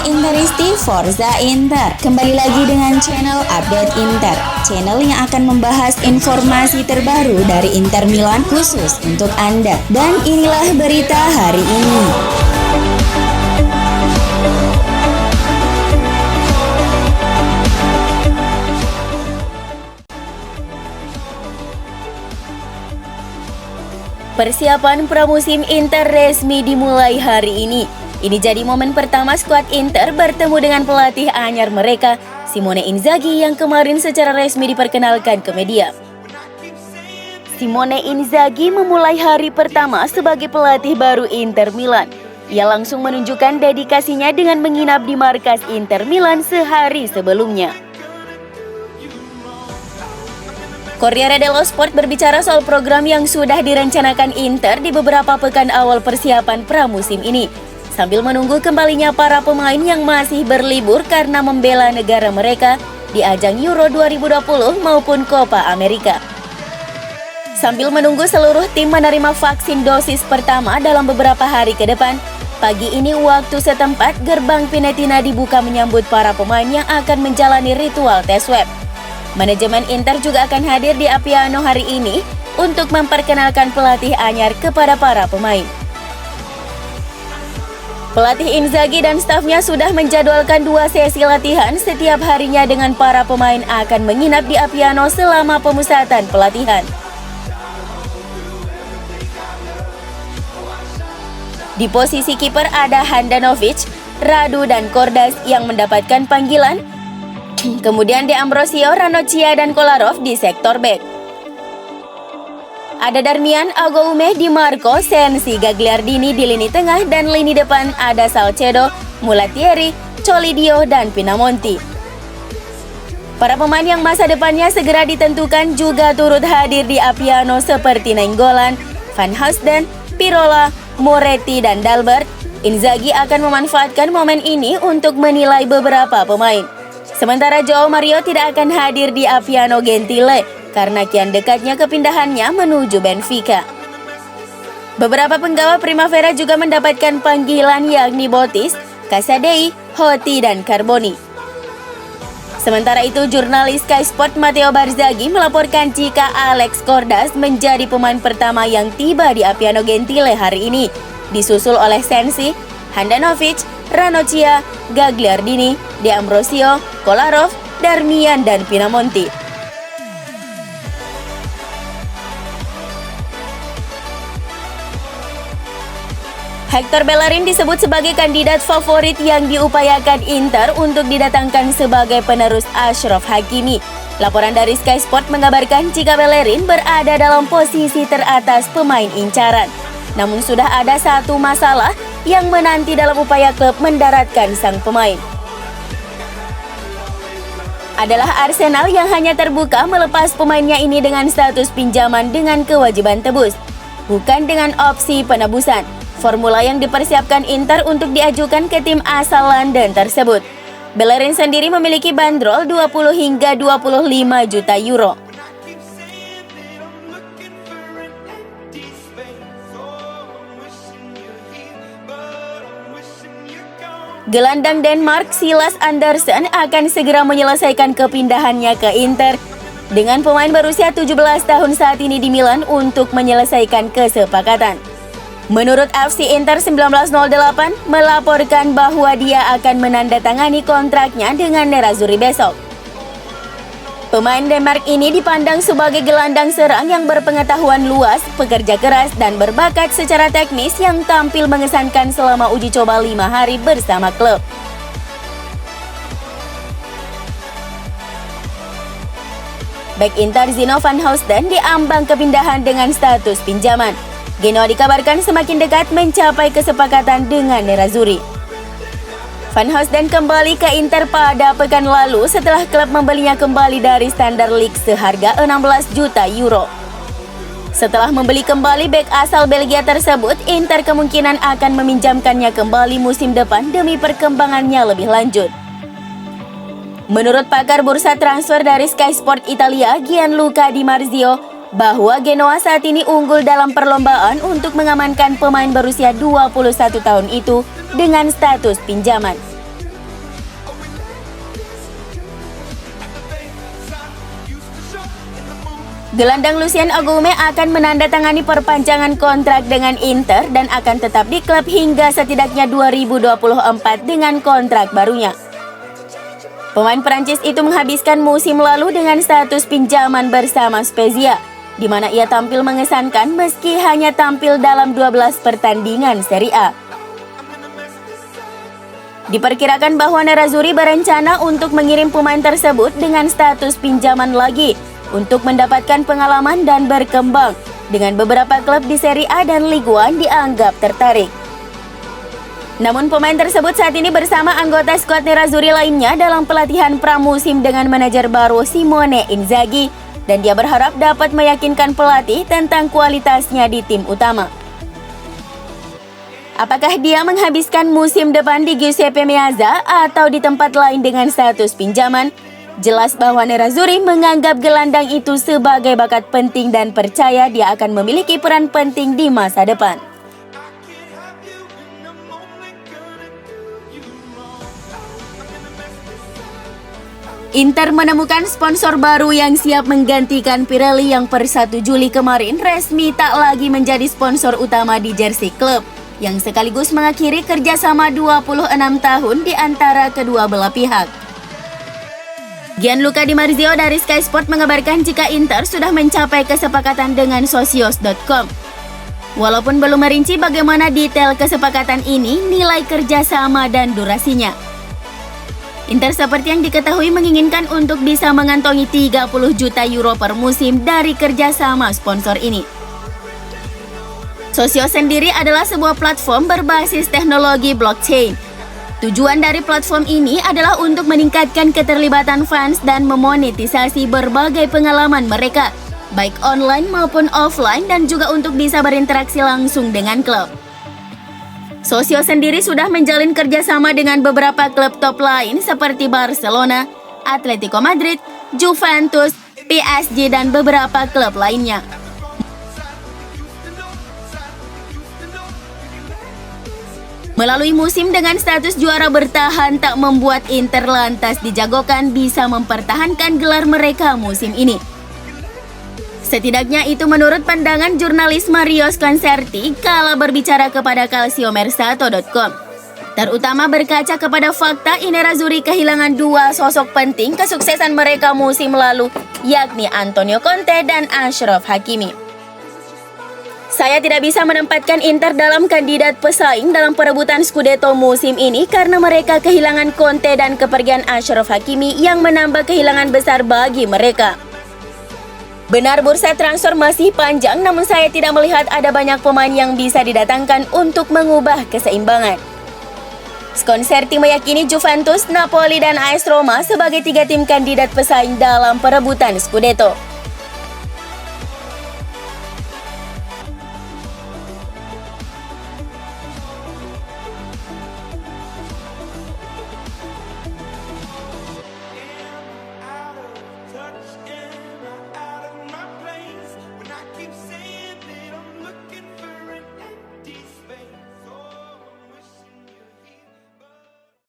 Interisti Forza Inter. Kembali lagi dengan channel Update Inter, channel yang akan membahas informasi terbaru dari Inter Milan khusus untuk Anda. Dan inilah berita hari ini. Persiapan pramusim Inter resmi dimulai hari ini. Ini jadi momen pertama skuad Inter bertemu dengan pelatih anyar mereka, Simone Inzaghi, yang kemarin secara resmi diperkenalkan ke media. Simone Inzaghi memulai hari pertama sebagai pelatih baru Inter Milan. Ia langsung menunjukkan dedikasinya dengan menginap di markas Inter Milan sehari sebelumnya. Corriere dello Sport berbicara soal program yang sudah direncanakan Inter di beberapa pekan awal persiapan pramusim ini, sambil menunggu kembalinya para pemain yang masih berlibur karena membela negara mereka di ajang Euro 2020 maupun Copa America. Sambil menunggu seluruh tim menerima vaksin dosis pertama dalam beberapa hari ke depan, pagi ini waktu setempat gerbang Pinetina dibuka menyambut para pemain yang akan menjalani ritual tes swab. Manajemen Inter juga akan hadir di Appiano hari ini untuk memperkenalkan pelatih anyar kepada para pemain. Pelatih Inzaghi dan stafnya sudah menjadwalkan 2 sesi latihan setiap harinya dengan para pemain akan menginap di Appiano selama pemusatan pelatihan. Di posisi kiper ada Handanovic, Radu dan Kordas yang mendapatkan panggilan. Kemudian De Ambrosio, Ranocchia dan Kolarov di sektor bek. Ada Darmian, Agoume, Di Marco, Sensi, Gagliardini di lini tengah, dan lini depan ada Salcedo, Mulattieri, Colidio dan Pinamonti. Para pemain yang masa depannya segera ditentukan juga turut hadir di Appiano seperti Nainggolan, Van Hasten, Pirola, Moretti dan Dalbert. Inzaghi akan memanfaatkan momen ini untuk menilai beberapa pemain. Sementara Joao Mario tidak akan hadir di Appiano Gentile karena kian dekatnya kepindahannya menuju Benfica. Beberapa penggawa Primavera juga mendapatkan panggilan yakni Botis, Casadei, Hoti dan Carboni. Sementara itu, jurnalis Sky Sport Matteo Barzaghi melaporkan jika Alex Kordas menjadi pemain pertama yang tiba di Appiano Gentile hari ini, disusul oleh Sensi, Handanovic, Ranocchia, Gagliardini, De Ambrosio, Kolarov, Darmian dan Pinamonti. Hector Bellerin disebut sebagai kandidat favorit yang diupayakan Inter untuk didatangkan sebagai penerus Achraf Hakimi. Laporan dari Sky Sport mengabarkan jika Bellerin berada dalam posisi teratas pemain incaran. Namun sudah ada satu masalah yang menanti dalam upaya klub mendaratkan sang pemain. Adalah Arsenal yang hanya terbuka melepas pemainnya ini dengan status pinjaman dengan kewajiban tebus, bukan dengan opsi penebusan. Formula yang dipersiapkan Inter untuk diajukan ke tim asal London tersebut. Bellerin sendiri memiliki bandrol 20 hingga 25 juta euro. Gelandang Denmark Silas Andersen akan segera menyelesaikan kepindahannya ke Inter dengan pemain berusia 17 tahun saat ini di Milan untuk menyelesaikan kesepakatan. Menurut FC Inter 1908 melaporkan bahwa dia akan menandatangani kontraknya dengan Nerazzurri besok. Pemain Denmark ini dipandang sebagai gelandang serang yang berpengetahuan luas, pekerja keras, dan berbakat secara teknis yang tampil mengesankan selama uji coba 5 hari bersama klub. Bek Inter Zino van Hasten diambang kepindahan dengan status pinjaman. Genoa dikabarkan semakin dekat mencapai kesepakatan dengan Nerazzurri. Van Hasten kembali ke Inter pada pekan lalu setelah klub membelinya kembali dari Standard Liège seharga 16 juta euro. Setelah membeli kembali bek asal Belgia tersebut, Inter kemungkinan akan meminjamkannya kembali musim depan demi perkembangannya lebih lanjut. Menurut pakar bursa transfer dari Sky Sport Italia, Gianluca Di Marzio, bahwa Genoa saat ini unggul dalam perlombaan untuk mengamankan pemain berusia 21 tahun itu dengan status pinjaman. Gelandang Lucien Agoumé akan menandatangani perpanjangan kontrak dengan Inter dan akan tetap di klub hingga setidaknya 2024 dengan kontrak barunya. Pemain Prancis itu menghabiskan musim lalu dengan status pinjaman bersama Spezia, di mana ia tampil mengesankan meski hanya tampil dalam 12 pertandingan Serie A. Diperkirakan bahwa Nerazzurri berencana untuk mengirim pemain tersebut dengan status pinjaman lagi untuk mendapatkan pengalaman dan berkembang, dengan beberapa klub di Serie A dan Ligue 1 dianggap tertarik. Namun pemain tersebut saat ini bersama anggota skuad Nerazzurri lainnya dalam pelatihan pramusim dengan manajer baru Simone Inzaghi, dan dia berharap dapat meyakinkan pelatih tentang kualitasnya di tim utama. Apakah dia menghabiskan musim depan di Giuseppe Meazza atau di tempat lain dengan status pinjaman? Jelas bahwa Nerazzurri menganggap gelandang itu sebagai bakat penting dan percaya dia akan memiliki peran penting di masa depan. Inter menemukan sponsor baru yang siap menggantikan Pirelli yang per 1 Juli kemarin resmi tak lagi menjadi sponsor utama di jersey klub, yang sekaligus mengakhiri kerjasama 26 tahun di antara kedua belah pihak. Gianluca Di Marzio dari Sky Sport mengabarkan jika Inter sudah mencapai kesepakatan dengan Socios.com. Walaupun belum merinci bagaimana detail kesepakatan ini, nilai kerjasama dan durasinya. Inter seperti yang diketahui menginginkan untuk bisa mengantongi 30 juta euro per musim dari kerjasama sponsor ini. Socios sendiri adalah sebuah platform berbasis teknologi blockchain. Tujuan dari platform ini adalah untuk meningkatkan keterlibatan fans dan memonetisasi berbagai pengalaman mereka, baik online maupun offline, dan juga untuk bisa berinteraksi langsung dengan klub. Socios sendiri sudah menjalin kerjasama dengan beberapa klub top lain seperti Barcelona, Atletico Madrid, Juventus, PSG, dan beberapa klub lainnya. Melalui musim dengan status juara bertahan tak membuat Inter lantas dijagokan bisa mempertahankan gelar mereka musim ini. Setidaknya itu menurut pandangan jurnalis Mario Sconcerti kala berbicara kepada calciomercato.com. Terutama berkaca kepada fakta Nerazzurri kehilangan dua sosok penting kesuksesan mereka musim lalu, yakni Antonio Conte dan Achraf Hakimi. Saya tidak bisa menempatkan Inter dalam kandidat pesaing dalam perebutan Scudetto musim ini karena mereka kehilangan Conte dan kepergian Achraf Hakimi yang menambah kehilangan besar bagi mereka. Benar bursa transfer masih panjang, namun saya tidak melihat ada banyak pemain yang bisa didatangkan untuk mengubah keseimbangan. Sconcerti meyakini Juventus, Napoli, dan AS Roma sebagai 3 tim kandidat pesaing dalam perebutan Scudetto.